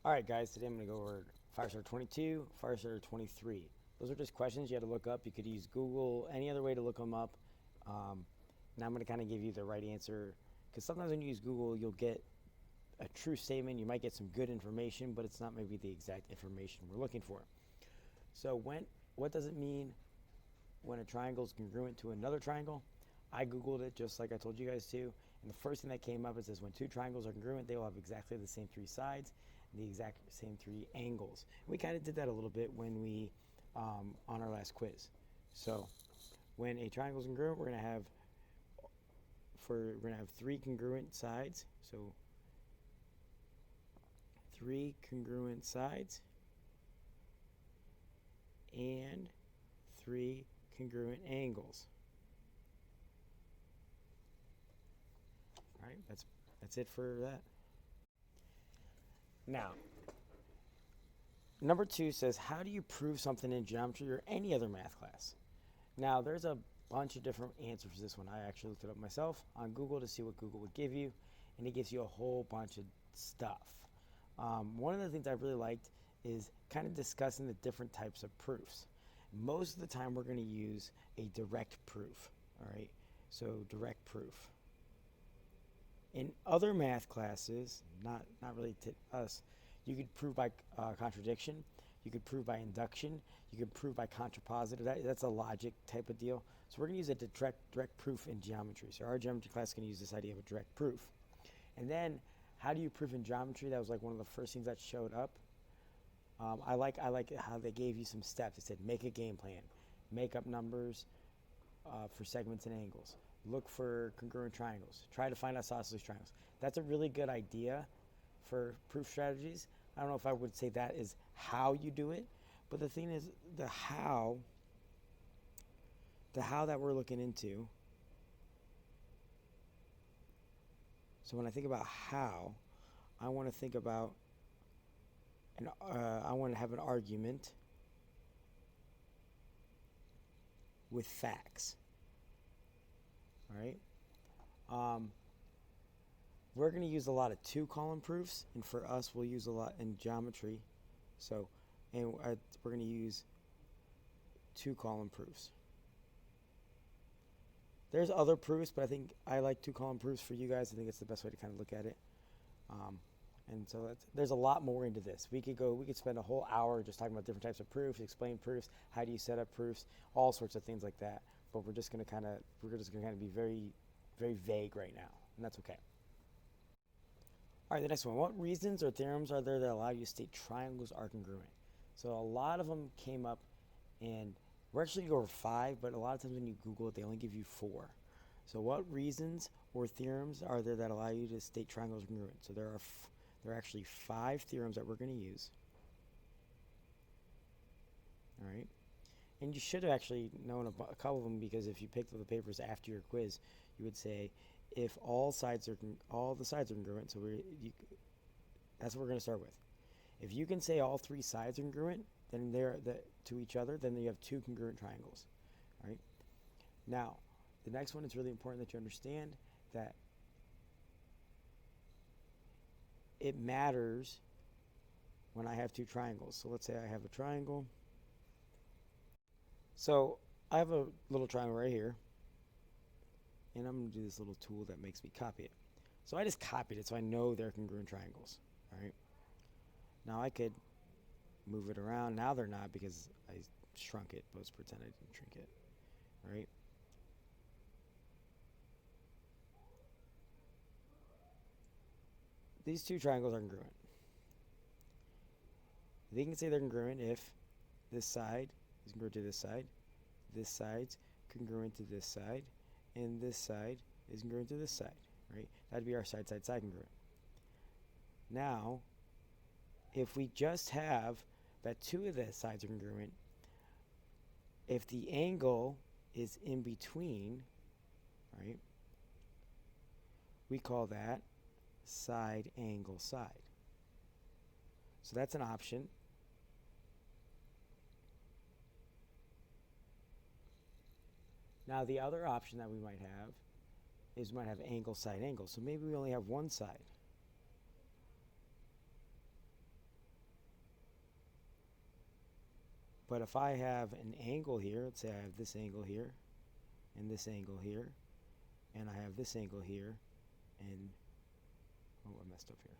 Alright guys, today I'm going to go over Firestarter 22, Firestarter 23. Those are just questions you had to look up. You could use Google, any other way to look them up. Now I'm going to kind of give you the right answer, because sometimes when you use Google, you'll get a true statement. You might get some good information, but it's not maybe the exact information we're looking for. So what does it mean when a triangle is congruent to another triangle? I Googled it just like I told you guys to, and the first thing that came up is when two triangles are congruent, they will have exactly the same three sides and the exact same three angles. We kind of did that a little bit when we on our last quiz. So when a triangle is congruent, we're going to have three congruent sides. So three congruent sides and three congruent angles. All right, that's it for that. Now, number 2 says, how do you prove something in geometry or any other math class? Now, there's a bunch of different answers for this one. I actually looked it up myself on Google to see what Google would give you, and it gives you a whole bunch of stuff. One of the things I really liked is kind of discussing the different types of proofs. Most of the time, we're going to use a direct proof. All right, so direct proof. In other math classes, not really to us, you could prove by contradiction, you could prove by induction, you could prove by contrapositive. That's a logic type of deal. So we're going to use a direct proof in geometry. So our geometry class is going to use this idea of a direct proof. And then, how do you prove in geometry? That was like one of the first things that showed up. I like how they gave you some steps. It said make a game plan, make up numbers for segments and angles. Look for congruent triangles. Try to find isosceles triangles. That's a really good idea for proof strategies. I don't know if I would say that is how you do it, but the thing is the how that we're looking into. So when I think about how, I want to think about, I want to have an argument with facts. All right. We're going to use a lot of two-column proofs, and for us, we'll use a lot in geometry. So, and we're going to use two-column proofs. There's other proofs, but I think I like two-column proofs for you guys. I think it's the best way to kind of look at it. And so there's a lot more into this. We could spend a whole hour just talking about different types of proofs, explain proofs, how do you set up proofs, all sorts of things like that. But we're just going to kind of be very, very vague right now, and that's okay. All right, the next one. What reasons or theorems are there that allow you to state triangles are congruent? So a lot of them came up, and we're actually going to go over 5, but a lot of times when you Google it, they only give you 4. So what reasons or theorems are there that allow you to state triangles are congruent? So there are actually 5 theorems that we're going to use. All right. And you should have actually known a couple of them, because if you picked up the papers after your quiz, you would say if all the sides are congruent. So that's what we're going to start with. If you can say all 3 sides are congruent, then to each other, then you have 2 congruent triangles. All right. Now, the next one is really important that you understand that it matters when I have 2 triangles. So let's say I have a triangle. So I have a little triangle right here, and I'm going to do this little tool that makes me copy it. So I just copied it so I know they're congruent triangles. All right. Now I could move it around. Now they're not, because I shrunk it, but let's pretend I didn't shrink it. All right. These 2 triangles are congruent. They can say they're congruent if this side is congruent to this side's congruent to this side, and this side is congruent to this side, right? That'd be our side congruent. Now, if we just have that 2 of the sides are congruent, if the angle is in between, right, we call that side angle side. So that's an option. Now the other option that we might have is we might have angle side angle. So maybe we only have one side. But if I have an angle here, let's say I have this angle here, and this angle here, and I have this angle here, and, oh, I messed up here.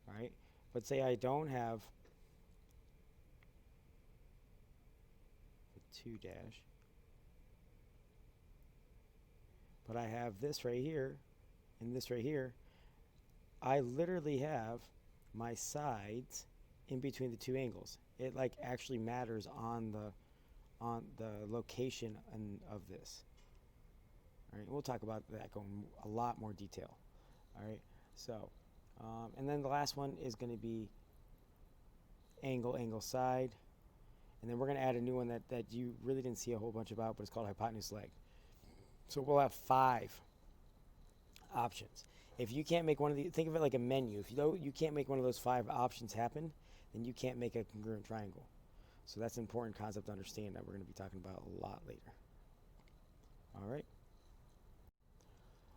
All right, but say I don't have a 2 dash, but I have this right here and this right here. I literally have my sides in between the two angles. It like actually matters on the location of this. All right, we'll talk about that going a lot more detail. All right, so and then the last one is going to be angle side, and then we're going to add a new one that you really didn't see a whole bunch about, but it's called hypotenuse leg. So we'll have 5 options. If you can't make one of these, think of it like a menu. If you can't make one of those 5 options happen, then you can't make a congruent triangle. So that's an important concept to understand that we're going to be talking about a lot later. All right.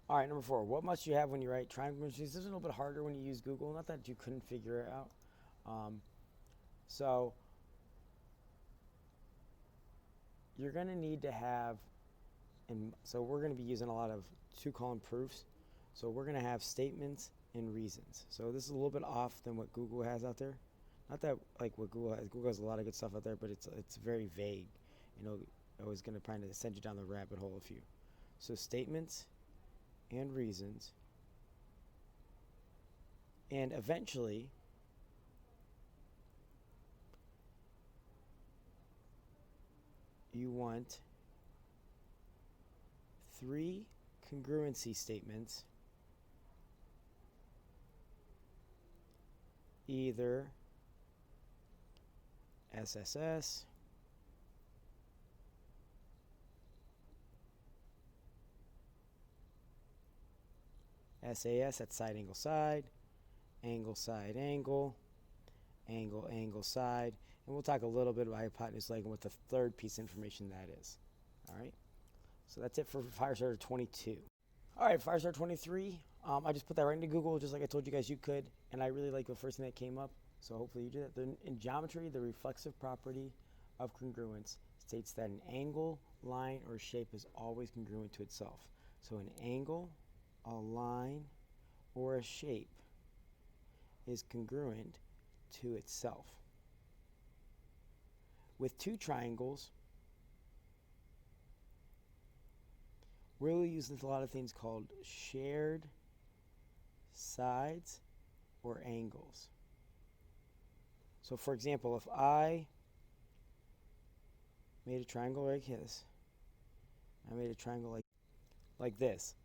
All right, number 4. What must you have when you write triangle? This is a little bit harder when you use Google. Not that you couldn't figure it out. So you're going to need to have, and so we're going to be using a lot of 2-column proofs. So we're going to have statements and reasons. So this is a little bit off than what Google has out there. Not that like what Google has. Google has a lot of good stuff out there, but it's very vague. You know, I was going to try to send you down the rabbit hole a few. So statements and reasons, and eventually you want 3 congruency statements, either SSS, SAS, that's side, angle, side, angle, side, angle, angle, angle, side, and we'll talk a little bit about hypotenuse leg and what the third piece of information that is. All right, so that's it for Firestarter 22. All right, Firestarter 23, I just put that right into Google, just like I told you guys you could, and I really like the first thing that came up, so hopefully you do that. In geometry, the reflexive property of congruence states that an angle, line, or shape is always congruent to itself. So an angle, a line, or a shape is congruent to itself. With 2 triangles, we'll use a lot of things called shared sides or angles. So for example, if I made a triangle like this, I made a triangle like this,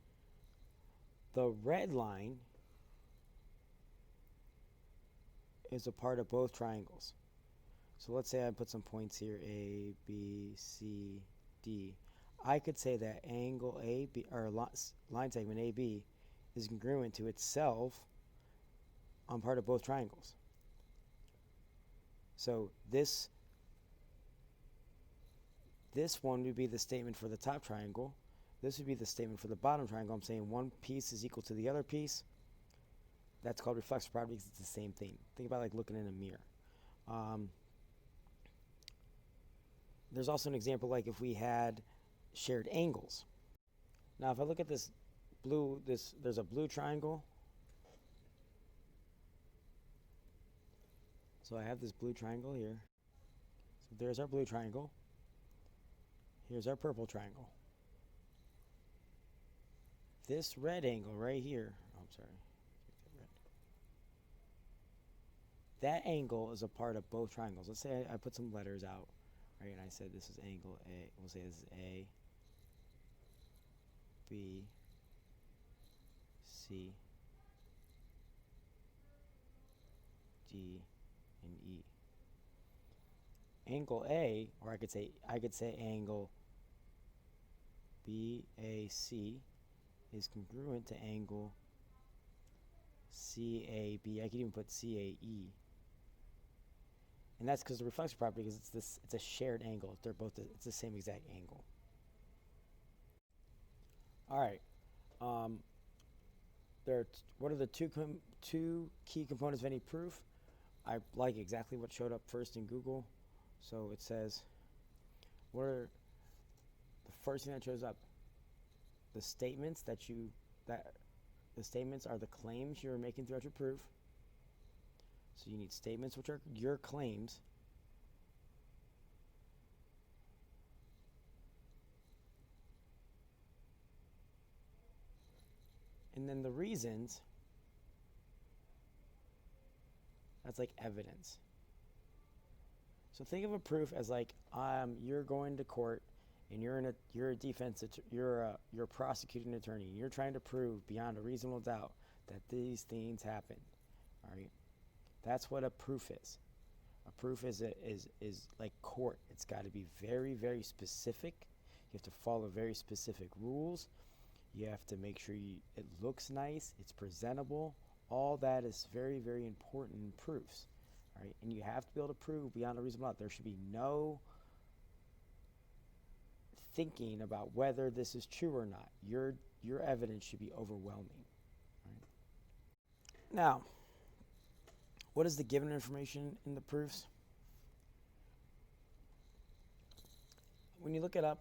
the red line is a part of both triangles. So let's say I put some points here, A, B, C, D. I could say that angle AB, or line segment AB, is congruent to itself on part of both triangles. So this one would be the statement for the top triangle. This would be the statement for the bottom triangle. I'm saying one piece is equal to the other piece. That's called reflexive property because it's the same thing. Think about like looking in a mirror. There's also an example like if we had shared angles. Now if I look at this blue, there's a blue triangle. So I have this blue triangle here. So there's our blue triangle. Here's our purple triangle. This red angle right here, oh, I'm sorry. That angle is a part of both triangles. Let's say I put some letters out, right, and I said this is angle A. We'll say this is A, B, C, D, and E. Angle A, or I could say angle BAC is congruent to angle CAB. I could even put CAE. And that's because of the reflexive property, because it's a shared angle. They're both it's the same exact angle. All right. what are the two key components of any proof? I like exactly what showed up first in Google. So it says, what are the first thing that shows up? The statements that the statements are the claims you're making throughout your proof. So you need statements, which are your claims. And then the reasons, that's like evidence. So think of a proof as like you're going to court and you're a prosecuting attorney. And you're trying to prove beyond a reasonable doubt that these things happen. All right, that's what a proof is. A proof is like court. It's got to be very, very specific. You have to follow very specific rules. You have to make sure it looks nice, it's presentable. All that is very, very important in proofs. All right, and you have to be able to prove beyond a reasonable doubt. There should be no thinking about whether this is true or not. Your evidence should be overwhelming. Right? Now, what is the given information in the proofs? When you look it up,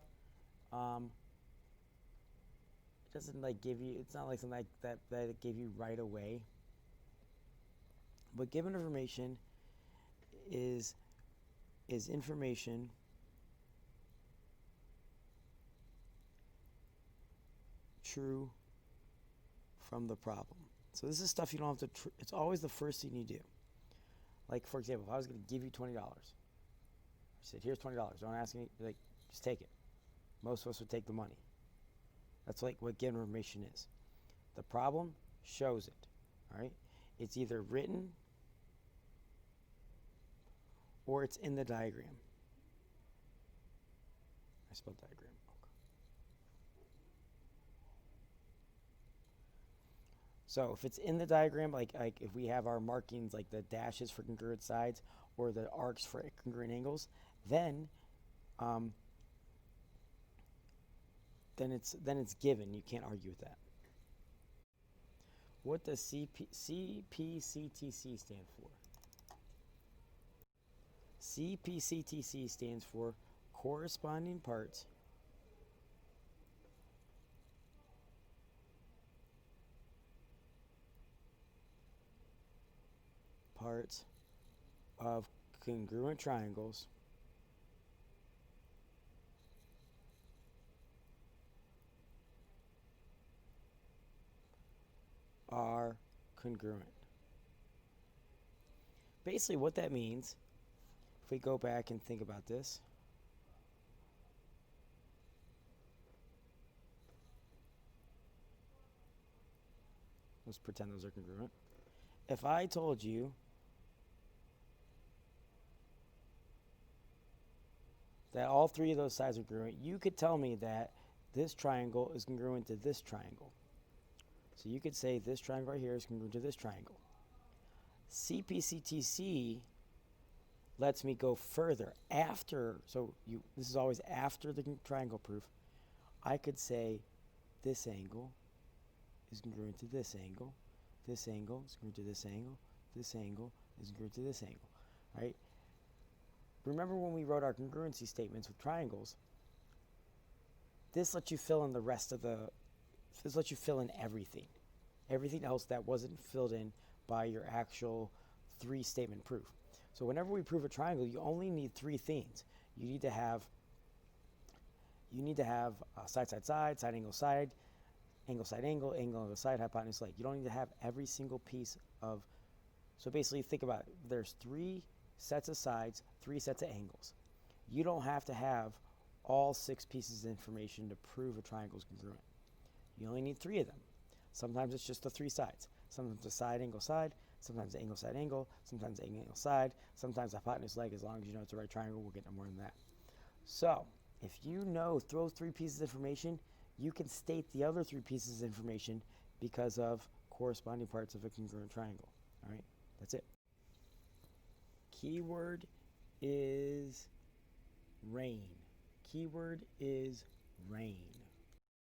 it doesn't like give you. It's not like something like that it gave you right away. But given information is information true from the problem. So this is stuff you don't have to. It's always the first thing you do. Like for example, if I was going to give you $20, I said, "Here's $20. Don't ask me. Like, just take it." Most of us would take the money. That's like what given information is. The problem shows it. All right. It's either written or it's in the diagram. I spelled diagram. So if it's in the diagram, like if we have our markings, like the dashes for congruent sides or the arcs for congruent angles, then it's given. You can't argue with that. What does CPCTC stand for? CPCTC stands for corresponding parts of congruent triangles are congruent. Basically what that means, if we go back and think about this, let's pretend those are congruent. If I told you that all three of those sides are congruent, you could tell me that this triangle is congruent to this triangle. So you could say this triangle right here is congruent to this triangle. CPCTC lets me go further after, this is always after the triangle proof. I could say this angle is congruent to this angle is congruent to this angle is congruent to this angle, right? Remember when we wrote our congruency statements with triangles, this lets you fill in this lets you fill in everything. Everything else that wasn't filled in by your actual 3-statement proof. So whenever we prove a triangle, you only need 3 things. You need to have side, side, side, side, angle, side, angle, side, angle, angle, angle, side, hypotenuse, leg. You don't need to have every single piece of. So basically, think about it. There's 3 sets of sides, 3 sets of angles. You don't have to have all 6 pieces of information to prove a triangle is congruent. You only need 3 of them. Sometimes it's just the 3 sides. Sometimes the side, angle, side. Sometimes the angle, side, angle. Sometimes the angle, side. Sometimes the hypotenuse, leg. As long as you know it's the right triangle, we'll get no more than that. So if you know those 3 pieces of information, you can state the other 3 pieces of information because of corresponding parts of a congruent triangle. All right, that's it. Keyword is rain. Keyword is rain.